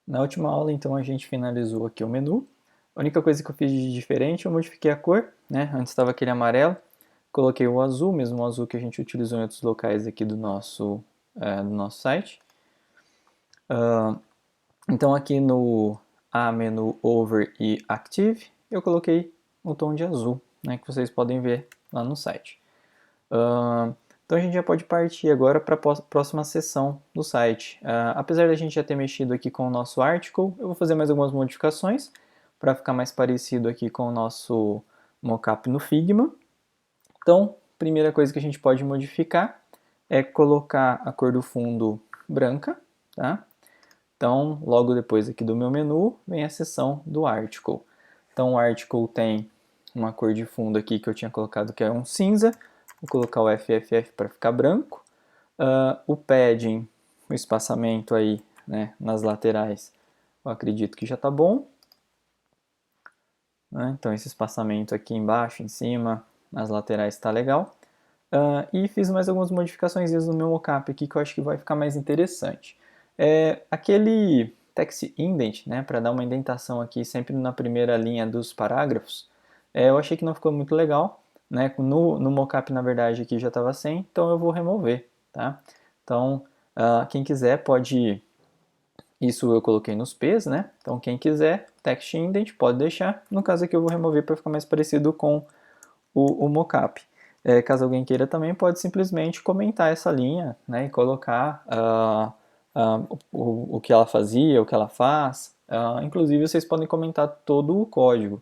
Na última aula, então, a gente finalizou aqui o menu. A única coisa que eu fiz de diferente, eu modifiquei a cor, né? Antes estava aquele amarelo, coloquei o azul, mesmo o azul que a gente utilizou em outros locais aqui do nosso site. Então aqui no menu Over e Active, eu coloquei o tom de azul, né? Que vocês podem ver lá no site. Então a gente já pode partir agora para a próxima seção do site. Apesar da gente já ter mexido aqui com o nosso article, eu vou fazer mais algumas modificações para ficar mais parecido aqui com o nosso mockup no Figma. Então, primeira coisa que a gente pode modificar é colocar a cor do fundo branca, tá? Então, logo depois aqui do meu menu, vem a seção do article. Então, o article tem uma cor de fundo aqui que eu tinha colocado que é um cinza. Vou colocar o FFF para ficar branco. O padding, o espaçamento aí, né, nas laterais, eu acredito que já está bom. Então, esse espaçamento aqui embaixo, em cima, nas laterais está legal. E fiz mais algumas modificações no meu mockup aqui que eu acho que vai ficar mais interessante. Aquele text indent, né, para dar uma indentação aqui sempre na primeira linha dos parágrafos, eu achei que não ficou muito legal, né? No mockup, na verdade, aqui já estava sem, então eu vou remover, tá? Então, quem quiser pode... Isso eu coloquei nos P's, né? Então, quem quiser, text indent, pode deixar. No caso aqui eu vou remover para ficar mais parecido com o mockup. Caso alguém queira também, pode simplesmente comentar essa linha, né, e colocar o que ela fazia, o que ela faz. Inclusive, vocês podem comentar todo o código.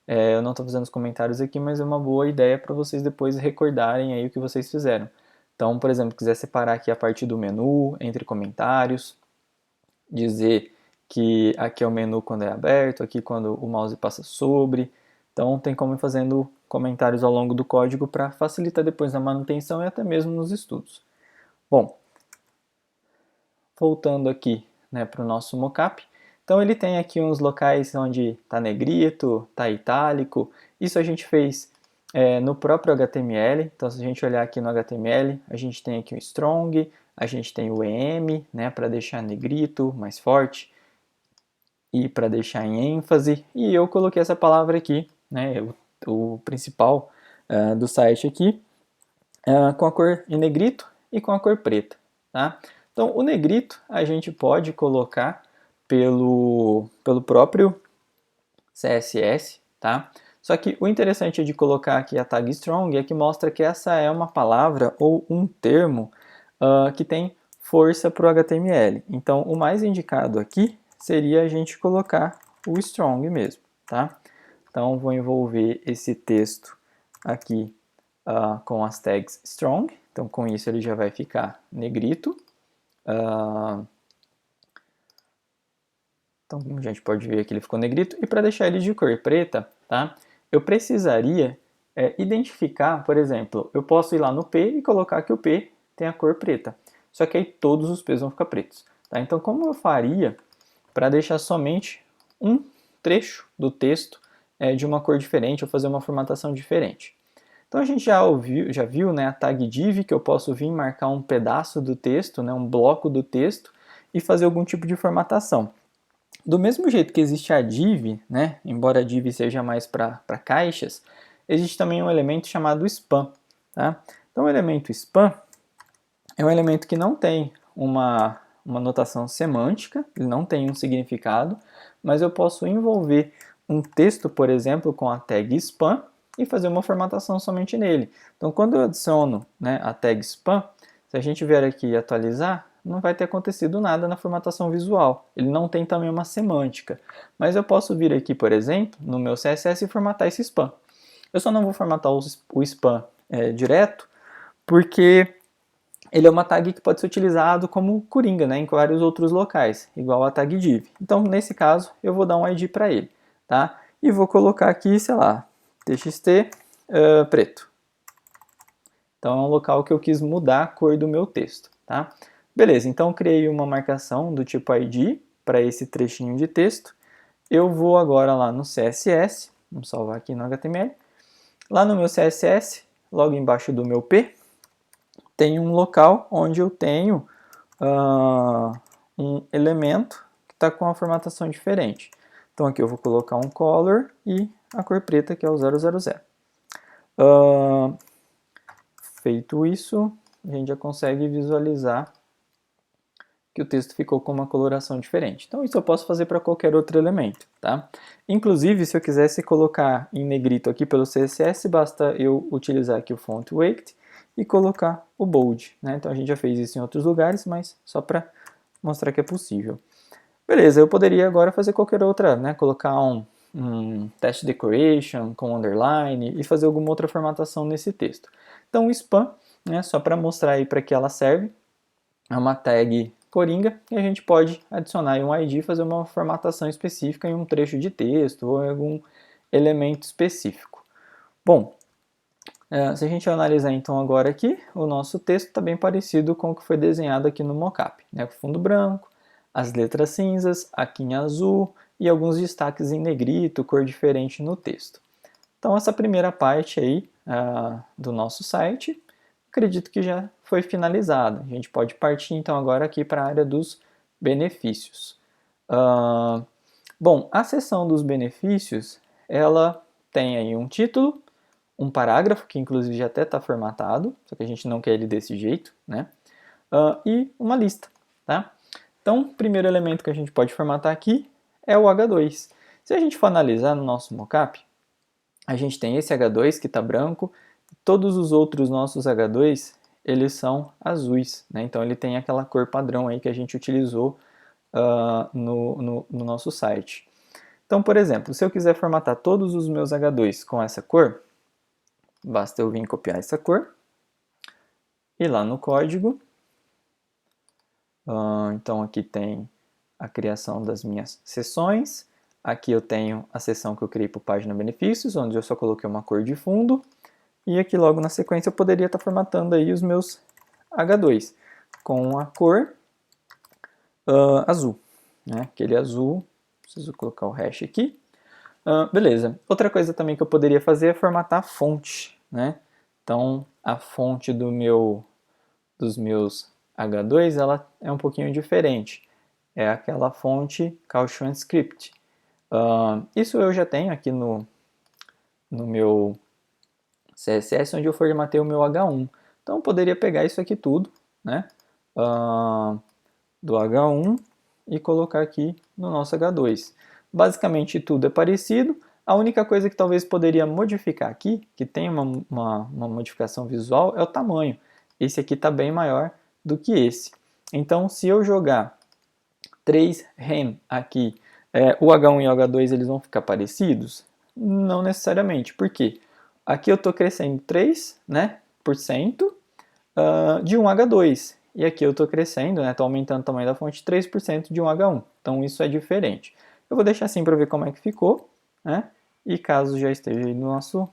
Eu não estou fazendo os comentários aqui, mas é uma boa ideia para vocês depois recordarem aí o que vocês fizeram. Então, por exemplo, quiser separar aqui a parte do menu, entre comentários, dizer que aqui é o menu quando é aberto, aqui quando o mouse passa sobre. Então tem como ir fazendo comentários ao longo do código para facilitar depois na manutenção e até mesmo nos estudos. Bom, voltando aqui, né, para o nosso mockup. Então ele tem aqui uns locais onde está negrito, está itálico. Isso a gente fez no próprio HTML. Então se a gente olhar aqui no HTML, a gente tem aqui o strong, a gente tem o EM, né, para deixar negrito, mais forte, e para deixar em ênfase. E eu coloquei essa palavra aqui, né, o principal do site aqui, com a cor em negrito e com a cor preta, tá? Então, o negrito a gente pode colocar pelo próprio CSS, tá? Só que o interessante de colocar aqui a tag strong é que mostra que essa é uma palavra ou um termo que tem força para o HTML. Então, o mais indicado aqui seria a gente colocar o strong mesmo, tá? Então, vou envolver esse texto aqui com as tags strong. Então, com isso ele já vai ficar negrito. Então, como a gente pode ver aqui, ele ficou negrito. E para deixar ele de cor preta, tá? Eu precisaria identificar, por exemplo, eu posso ir lá no P e colocar que o P tem a cor preta. Só que aí todos os P's vão ficar pretos. Tá? Então, como eu faria para deixar somente um trecho do texto de uma cor diferente ou fazer uma formatação diferente? Então a gente já viu, né, a tag div, que eu posso vir marcar um pedaço do texto, né, um bloco do texto, e fazer algum tipo de formatação. Do mesmo jeito que existe a div, né, embora a div seja mais para caixas, existe também um elemento chamado span. Tá? Então o elemento span é um elemento que não tem uma notação semântica, ele não tem um significado, mas eu posso envolver um texto, por exemplo, com a tag span e fazer uma formatação somente nele. Então, quando eu adiciono, né, a tag span, se a gente vier aqui e atualizar, não vai ter acontecido nada na formatação visual. Ele não tem também uma semântica. Mas eu posso vir aqui, por exemplo, no meu CSS e formatar esse span. Eu só não vou formatar o span direto, porque ele é uma tag que pode ser utilizado como coringa, né, em vários outros locais, igual a tag div. Então, nesse caso, eu vou dar um ID para ele, tá? E vou colocar aqui, sei lá, txt preto. Então, é um local que eu quis mudar a cor do meu texto, tá? Beleza, então criei uma marcação do tipo ID para esse trechinho de texto. Eu vou agora lá no CSS, vamos salvar aqui no HTML. Lá no meu CSS, logo embaixo do meu P, tem um local onde eu tenho um elemento está com uma formatação diferente. Então aqui eu vou colocar um color e a cor preta, que é o 000. Feito isso, a gente já consegue visualizar que o texto ficou com uma coloração diferente. Então isso eu posso fazer para qualquer outro elemento, tá? Inclusive, se eu quisesse colocar em negrito aqui pelo CSS, basta eu utilizar aqui o font weight e colocar o bold, né? Então a gente já fez isso em outros lugares, mas só para mostrar que é possível. Beleza, eu poderia agora fazer qualquer outra, né? Colocar um text decoration com underline e fazer alguma outra formatação nesse texto. Então o span, né, só para mostrar aí para que ela serve, é uma tag coringa e a gente pode adicionar aí um ID e fazer uma formatação específica em um trecho de texto ou em algum elemento específico. Bom, se a gente analisar então agora aqui, o nosso texto está bem parecido com o que foi desenhado aqui no mockup, né? Fundo branco, as letras cinzas, aqui em azul e alguns destaques em negrito, cor diferente no texto. Então essa primeira parte aí do nosso site, acredito que já foi finalizada. A gente pode partir então agora aqui para a área dos benefícios. Bom, a seção dos benefícios, ela tem aí um título, um parágrafo, que inclusive já até está formatado, só que a gente não quer ele desse jeito, né? E uma lista, tá? Então, o primeiro elemento que a gente pode formatar aqui é o H2. Se a gente for analisar no nosso mockup, a gente tem esse H2 que está branco, todos os outros nossos H2, eles são azuis, né? Então ele tem aquela cor padrão aí que a gente utilizou no nosso site. Então, por exemplo, se eu quiser formatar todos os meus H2 com essa cor, basta eu vir copiar essa cor, e lá no código, então aqui tem a criação das minhas seções, aqui eu tenho a seção que eu criei para página benefícios, onde eu só coloquei uma cor de fundo, e aqui logo na sequência eu poderia estar formatando aí os meus H2 com a cor azul, né? Aquele azul, preciso colocar o hash aqui. Beleza, outra coisa também que eu poderia fazer é formatar a fonte, né? Então a fonte dos meus H2 ela é um pouquinho diferente, é aquela fonte Caution Script. Isso eu já tenho aqui no meu CSS, onde eu formatei o meu H1. Então eu poderia pegar isso aqui tudo, né, do H1 e colocar aqui no nosso H2. Basicamente tudo é parecido, a única coisa que talvez poderia modificar aqui, que tem uma modificação visual, é o tamanho. Esse aqui está bem maior do que esse. Então se eu jogar 3 rem aqui, o H1 e o H2 eles vão ficar parecidos? Não necessariamente, por quê? Aqui eu estou crescendo 3%, né, de um H2. E aqui eu estou crescendo, estou aumentando o tamanho da fonte 3% de um H1. Então isso é diferente. Eu vou deixar assim para ver como é que ficou, né? E caso já esteja aí no nosso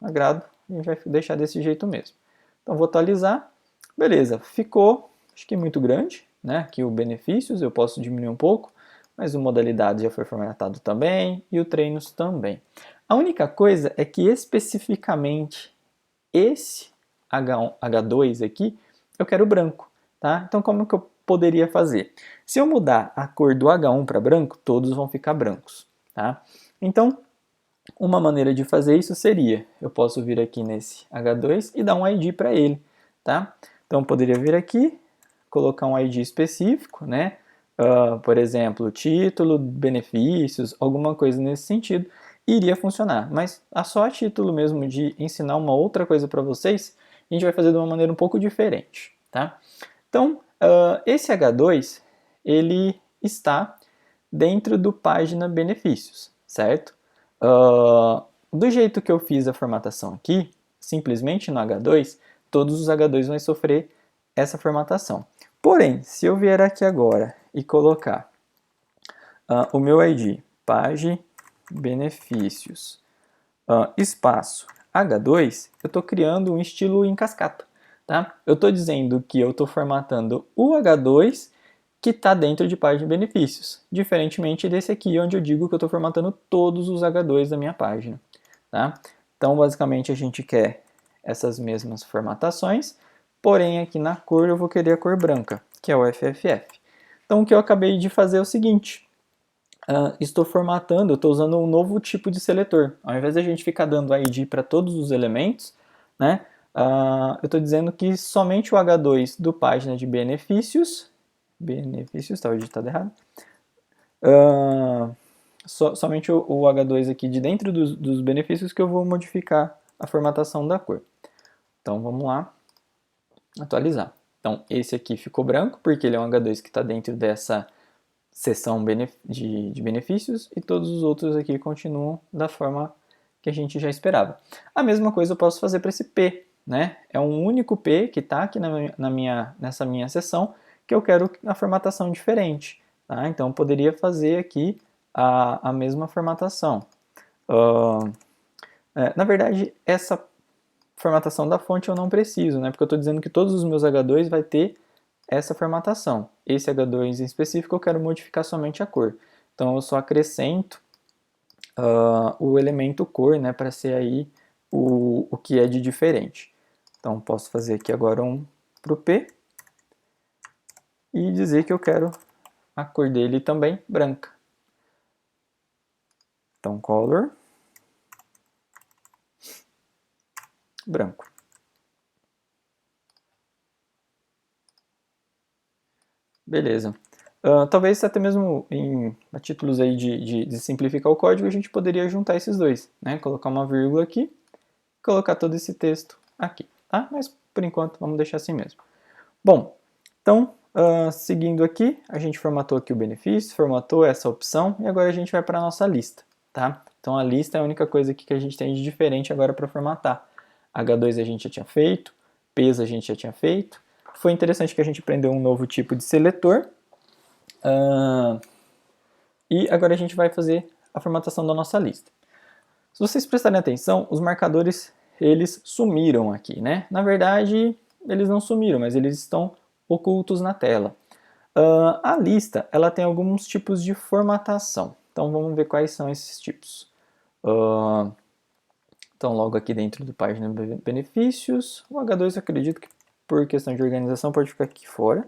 agrado, a gente vai deixar desse jeito mesmo. Então vou atualizar. Beleza, ficou, acho que muito grande, né? Aqui o benefícios eu posso diminuir um pouco, mas o modalidade já foi formatado também e o treinos também. A única coisa é que especificamente esse H1, H2 aqui, eu quero branco, tá? Então como que eu poderia fazer? Se eu mudar a cor do H1 para branco, todos vão ficar brancos, tá? Então, uma maneira de fazer isso seria, eu posso vir aqui nesse H2 e dar um ID para ele, tá? Então eu poderia vir aqui, colocar um ID específico, né? Por exemplo, título, benefícios, alguma coisa nesse sentido, iria funcionar. Mas só a título mesmo de ensinar uma outra coisa para vocês, a gente vai fazer de uma maneira um pouco diferente, tá? Então, esse H2, ele está dentro do página benefícios, certo? Do jeito que eu fiz a formatação aqui, simplesmente no H2, todos os H2 vão sofrer essa formatação. Porém, se eu vier aqui agora e colocar o meu ID, página benefícios, espaço H2, eu estou criando um estilo em cascata. Tá? Eu estou dizendo que eu estou formatando o H2 que está dentro de página de benefícios, diferentemente desse aqui, onde eu digo que eu estou formatando todos os H2 da minha página. Tá? Então, basicamente, a gente quer essas mesmas formatações, porém aqui na cor eu vou querer a cor branca, que é o FFF. Então, o que eu acabei de fazer é o seguinte, estou formatando, estou usando um novo tipo de seletor. Ao invés da gente ficar dando ID para todos os elementos, né, eu estou dizendo que somente o H2 do página de benefícios, estava digitado errado, somente o H2 aqui de dentro dos benefícios que eu vou modificar a formatação da cor. Então vamos lá, atualizar. Então esse aqui ficou branco, porque ele é um H2 que está dentro dessa seção de benefícios, e todos os outros aqui continuam da forma que a gente já esperava. A mesma coisa eu posso fazer para esse P, né? É um único P que está aqui nessa minha seção, que eu quero a formatação diferente. Tá? Então eu poderia fazer aqui a mesma formatação. Na verdade, essa formatação da fonte eu não preciso, né? Porque eu estou dizendo que todos os meus H2 vai ter essa formatação. Esse H2 em específico eu quero modificar somente a cor. Então eu só acrescento o elemento cor, né, para ser aí o que é de diferente. Então posso fazer aqui agora um para o P e dizer que eu quero a cor dele também branca. Então color branco. Beleza. Talvez até mesmo a títulos aí de simplificar o código, a gente poderia juntar esses dois, né? Colocar uma vírgula aqui, colocar todo esse texto aqui, tá? Mas por enquanto vamos deixar assim mesmo. Bom, então seguindo aqui, a gente formatou aqui o benefício, formatou essa opção e agora a gente vai para a nossa lista, tá? Então a lista é a única coisa aqui que a gente tem de diferente agora para formatar. H2 a gente já tinha feito, P's a gente já tinha feito. Foi interessante que a gente aprendeu um novo tipo de seletor. E agora a gente vai fazer a formatação da nossa lista. Se vocês prestarem atenção, os marcadores eles sumiram aqui, né? Na verdade, eles não sumiram, mas eles estão ocultos na tela. A lista ela tem alguns tipos de formatação. Então vamos ver quais são esses tipos. Então logo aqui dentro do página benefícios, o H2 eu acredito que por questão de organização pode ficar aqui fora,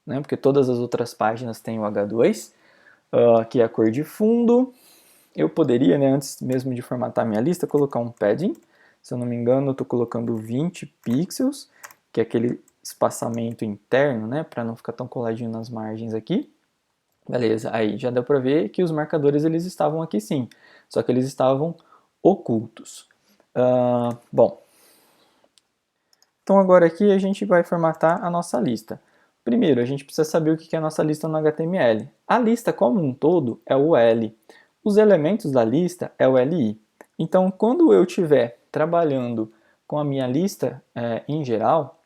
né? Porque todas as outras páginas têm o H2. Aqui é a cor de fundo. Eu poderia, né, antes mesmo de formatar minha lista, colocar um padding. Se eu não me engano, eu estou colocando 20 pixels, que é aquele espaçamento interno, né, para não ficar tão coladinho nas margens aqui. Beleza, aí já deu para ver que os marcadores eles estavam aqui sim, só que eles estavam ocultos. Bom, então agora aqui a gente vai formatar a nossa lista. Primeiro, a gente precisa saber o que é a nossa lista no HTML. A lista como um todo é o L. Os elementos da lista é o LI. Então, quando eu estiver trabalhando com a minha lista em geral,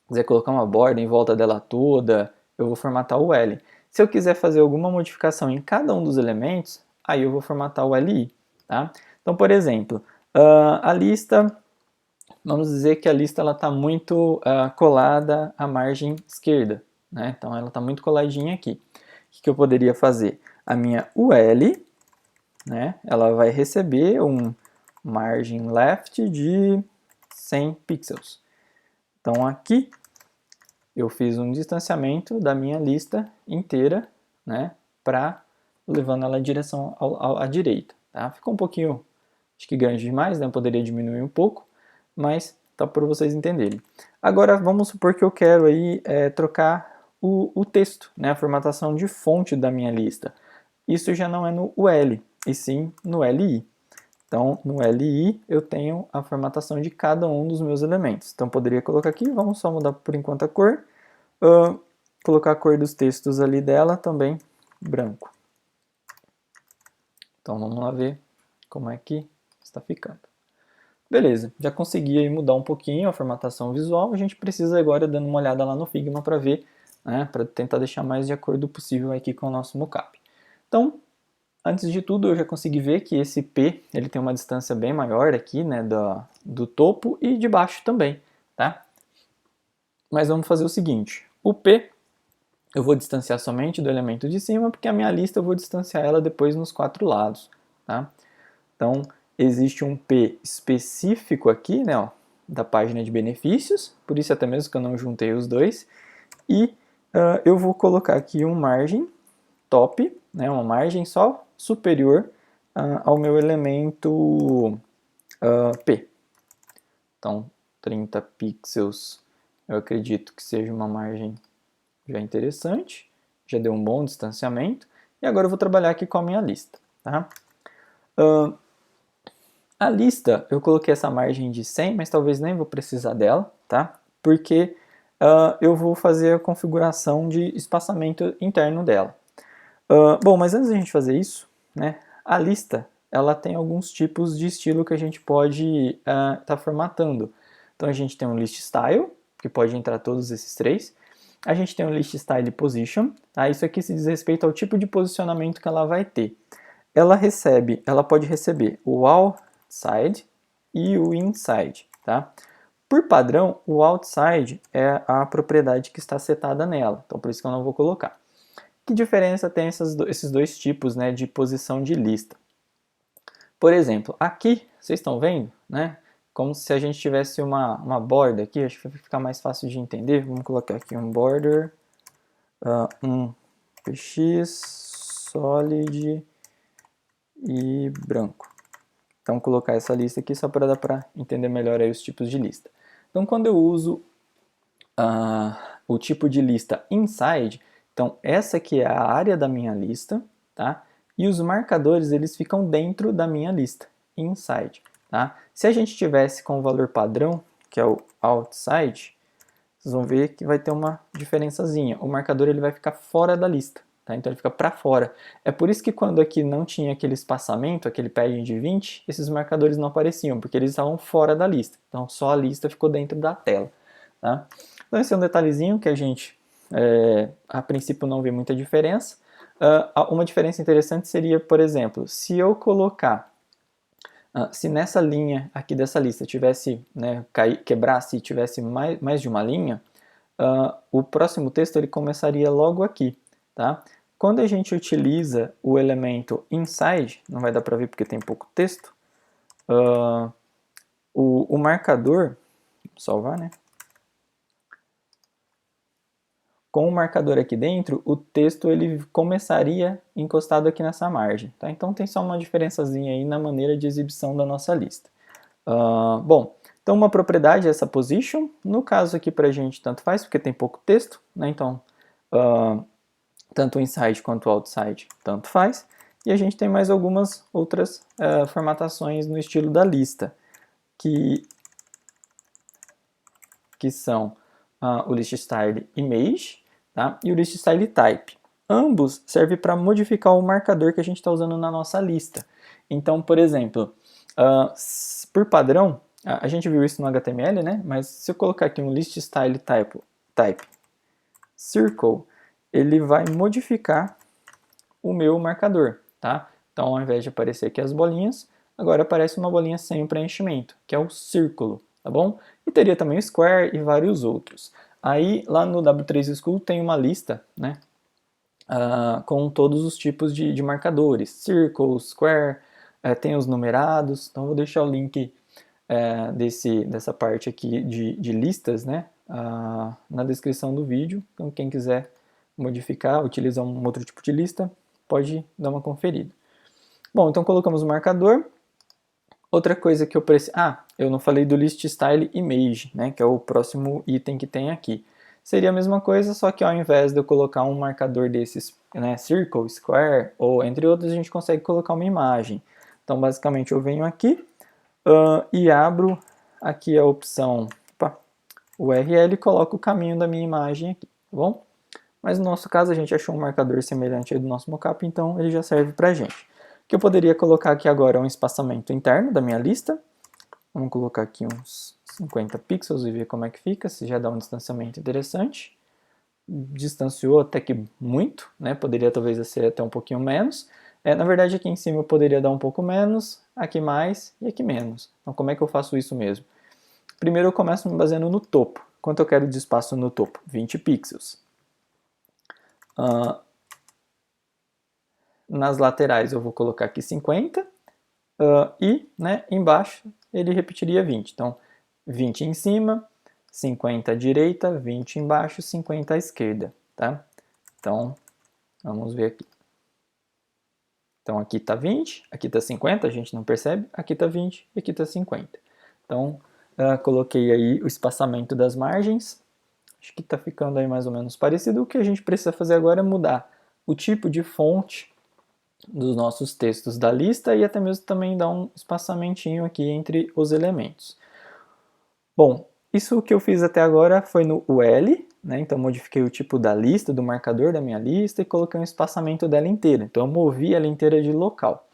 quiser colocar uma borda em volta dela toda, eu vou formatar o L. Se eu quiser fazer alguma modificação em cada um dos elementos, aí eu vou formatar o LI. Tá? Então, por exemplo, a lista, vamos dizer que a lista está muito colada à margem esquerda. Né? Então, ela está muito coladinha aqui. O que eu poderia fazer? A minha UL, né, ela vai receber um margin left de 100 pixels. Então aqui eu fiz um distanciamento da minha lista inteira, né, levando ela em direção à direita. Tá? Ficou um pouquinho, acho que grande demais, né? Poderia diminuir um pouco, mas tá para vocês entenderem. Agora vamos supor que eu quero aí trocar o texto, né, a formatação de fonte da minha lista. Isso já não é no UL, e sim no LI. Então, no LI eu tenho a formatação de cada um dos meus elementos. Então, poderia colocar aqui, vamos só mudar por enquanto a cor. Colocar a cor dos textos ali dela também branco. Então, vamos lá ver como é que está ficando. Beleza, já consegui aí mudar um pouquinho a formatação visual. A gente precisa agora dando uma olhada lá no Figma para ver, né, para tentar deixar mais de acordo possível aqui com o nosso mockup. Então, antes de tudo, eu já consegui ver que esse P ele tem uma distância bem maior aqui, né, do topo e de baixo também, tá? Mas vamos fazer o seguinte, o P eu vou distanciar somente do elemento de cima, porque a minha lista eu vou distanciar ela depois nos 4 lados, tá? Então, existe um P específico aqui, né, ó, da página de benefícios, por isso até mesmo que eu não juntei os dois, e eu vou colocar aqui um margem top, né, uma margem só superior ao meu elemento P. Então, 30 pixels, eu acredito que seja uma margem já interessante, já deu um bom distanciamento, e agora eu vou trabalhar aqui com a minha lista. Tá? A lista, eu coloquei essa margem de 100, mas talvez nem vou precisar dela, tá? Porque eu vou fazer a configuração de espaçamento interno dela. Bom, mas antes da gente fazer isso, né, a lista ela tem alguns tipos de estilo que a gente pode estar formatando. Então a gente tem um list style, que pode entrar todos esses três. A gente tem um list style position, tá? Isso aqui se diz respeito ao tipo de posicionamento que ela vai ter. Ela pode receber o outside e o inside, tá? Por padrão, o outside é a propriedade que está setada nela, então por isso que eu não vou colocar. Que diferença tem esses dois tipos, né, de posição de lista? Por exemplo, aqui, vocês estão vendo, né? Como se a gente tivesse uma borda aqui, acho que vai ficar mais fácil de entender. Vamos colocar aqui um border, um px, solid e branco. Então, vou colocar essa lista aqui só para dar para entender melhor aí os tipos de lista. Então, quando eu uso o tipo de lista inside, então essa aqui é a área da minha lista, tá? E os marcadores eles ficam dentro da minha lista, inside, tá? Se a gente tivesse com o valor padrão, que é o outside, vocês vão ver que vai ter uma diferençazinha. O marcador ele vai ficar fora da lista, tá? Então ele fica para fora. É por isso que quando aqui não tinha aquele espaçamento, aquele padding de 20, esses marcadores não apareciam, porque eles estavam fora da lista. Então só a lista ficou dentro da tela, tá? Então esse é um detalhezinho que a gente, a princípio, não vê muita diferença. Uma diferença interessante seria, por exemplo, se eu colocar, se nessa linha aqui dessa lista tivesse, né, quebrasse e tivesse mais de uma linha, o próximo texto ele começaria logo aqui, tá? Quando a gente utiliza o elemento inside, não vai dar para ver porque tem pouco texto, o marcador, vou salvar, né? Com o marcador aqui dentro, o texto ele começaria encostado aqui nessa margem. Tá? Então tem só uma diferençazinha aí na maneira de exibição da nossa lista. Bom, então uma propriedade é essa position. No caso aqui para a gente tanto faz, porque tem pouco texto. Né? Então, tanto o inside quanto o outside tanto faz. E a gente tem mais algumas outras formatações no estilo da lista, que são o list style image, tá? E o list style type. Ambos servem para modificar o marcador que a gente está usando na nossa lista. Então, por exemplo, por padrão, a gente viu isso no HTML, né? Mas se eu colocar aqui um list style type circle, ele vai modificar o meu marcador, tá? Então, ao invés de aparecer aqui as bolinhas, agora aparece uma bolinha sem o preenchimento, que é o círculo, tá bom? E teria também o square e vários outros. Aí, lá no W3 School tem uma lista, né, com todos os tipos de marcadores, circle, square, tem os numerados, então vou deixar o link dessa parte aqui de listas, né, na descrição do vídeo, então quem quiser modificar, utilizar um outro tipo de lista, pode dar uma conferida. Bom, então colocamos o marcador. Outra coisa que eu preciso... eu não falei do list style image, né, que é o próximo item que tem aqui. Seria a mesma coisa, só que ao invés de eu colocar um marcador desses, né, circle, square, ou entre outros, a gente consegue colocar uma imagem. Então, basicamente, eu venho aqui e abro aqui a opção URL e coloco o caminho da minha imagem aqui, tá bom? Mas no nosso caso, a gente achou um marcador semelhante ao do nosso mockup, então ele já serve pra gente. O que eu poderia colocar aqui agora é um espaçamento interno da minha lista. Vamos colocar aqui uns 50 pixels e ver como é que fica, se já dá um distanciamento interessante. Distanciou até que muito, né? Poderia talvez ser até um pouquinho menos. Na verdade, aqui em cima eu poderia dar um pouco menos, aqui mais e aqui menos. Então, como é que eu faço isso mesmo? Primeiro eu começo me baseando no topo. Quanto eu quero de espaço no topo? 20 pixels. Nas laterais eu vou colocar aqui 50 e, né, embaixo ele repetiria 20. Então, 20 em cima, 50 à direita, 20 embaixo, 50 à esquerda, tá? Então, vamos ver aqui. Então aqui está 20, aqui está 50, a gente não percebe, aqui está 20 e aqui está 50. Então coloquei aí o espaçamento das margens, acho que está ficando aí mais ou menos parecido. O que a gente precisa fazer agora é mudar o tipo de fonte dos nossos textos da lista e até mesmo também dar um espaçamentinho aqui entre os elementos. Bom, isso que eu fiz até agora foi no UL, né? Então modifiquei o tipo da lista, do marcador da minha lista e coloquei um espaçamento dela inteira. Então eu movi ela inteira de local.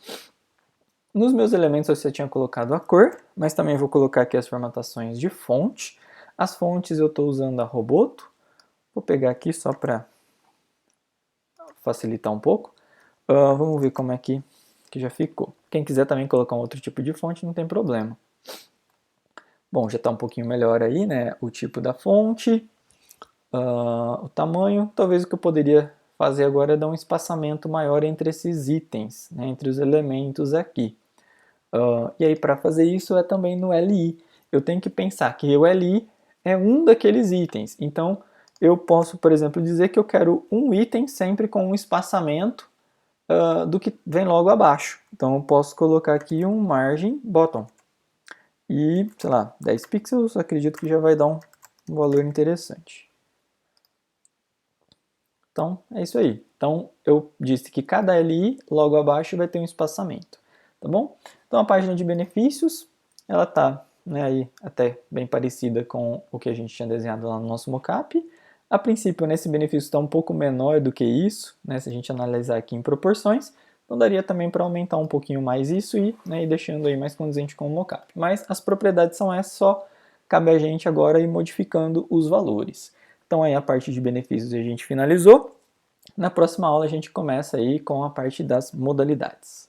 Nos meus elementos eu já tinha colocado a cor, mas também vou colocar aqui as formatações de fonte. As fontes eu estou usando a Roboto. Vou pegar aqui só para facilitar um pouco. Vamos ver como é que já ficou. Quem quiser também colocar um outro tipo de fonte, não tem problema. Bom, já está um pouquinho melhor aí, né? O tipo da fonte, o tamanho. Talvez o que eu poderia fazer agora é dar um espaçamento maior entre esses itens, né? Entre os elementos aqui. E aí para fazer isso é também no LI. Eu tenho que pensar que o LI é um daqueles itens. Então eu posso, por exemplo, dizer que eu quero um item sempre com um espaçamento do que vem logo abaixo. Então eu posso colocar aqui um margem bottom. E, sei lá, 10 pixels, acredito que já vai dar um valor interessante. Então, é isso aí. Então, eu disse que cada LI, logo abaixo, vai ter um espaçamento. Tá bom? Então, a página de benefícios, ela está aí até bem parecida com o que a gente tinha desenhado lá no nosso mockup. A princípio, nesse benefício está um pouco menor do que isso, né, se a gente analisar aqui em proporções. Então, daria também para aumentar um pouquinho mais isso e ir deixando aí mais condizente com o mockup. Mas as propriedades são essas, só cabe a gente agora ir modificando os valores. Então, aí a parte de benefícios a gente finalizou. Na próxima aula a gente começa aí com a parte das modalidades.